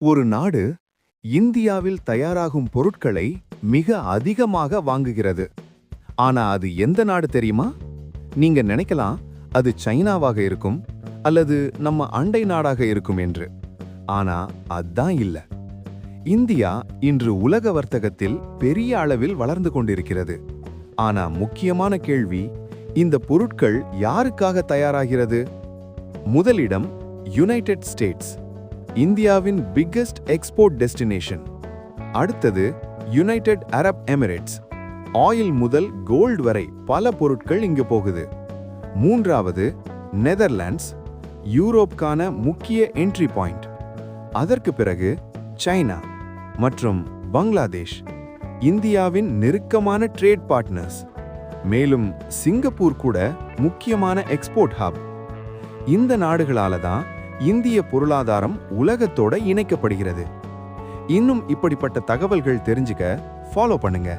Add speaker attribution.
Speaker 1: ஒரு நாடு இந்தியாவில் தயாராகும் பொருட்களை மிக அதிகமாக வாங்குகிறது. ஆனா அது எந்த நாடு தெரியுமா? நீங்க நினைக்கலாம் அது சைனாவாக இருக்கும் அல்லது நம்ம அண்டை நாடாக இருக்கும் என்று. ஆனா அதான் இல்ல. இந்தியா இன்று உலக வர்த்தகத்தில் பெரிய அளவில் வளர்ந்து கொண்டிருக்கிறது. ஆனா முக்கியமான கேள்வி, இந்த பொருட்கள் யாருக்காக தயாராகிறது? முதலிடம் யுனைடெட் ஸ்டேட்ஸ், இந்தியாவின் பிக்கெஸ்ட் எக்ஸ்போர்ட் டெஸ்டினேஷன். அடுத்தது யுனைடெட் அரப் எமிரேட்ஸ், ஆயில் முதல் கோல்ட் வரை பல பொருட்கள் இங்கு போகுது. மூன்றாவது நெதர்லாண்ட்ஸ், யூரோப்கான முக்கிய என்ட்ரி பாயிண்ட். அதற்கு பிறகு சைனா மற்றும் பங்களாதேஷ், இந்தியாவின் நெருக்கமான ட்ரேட் பார்ட்னர்ஸ். மேலும் சிங்கப்பூர் கூட முக்கியமான எக்ஸ்போர்ட் ஹப். இந்த நாடுகளால தான் இந்திய பொருளாதாரம் உலகத்தோட இணைக்கப்படுகிறது. இன்னும் இப்படிப்பட்ட தகவல்கள் தெரிஞ்சுக்க ஃபாலோ பண்ணுங்க.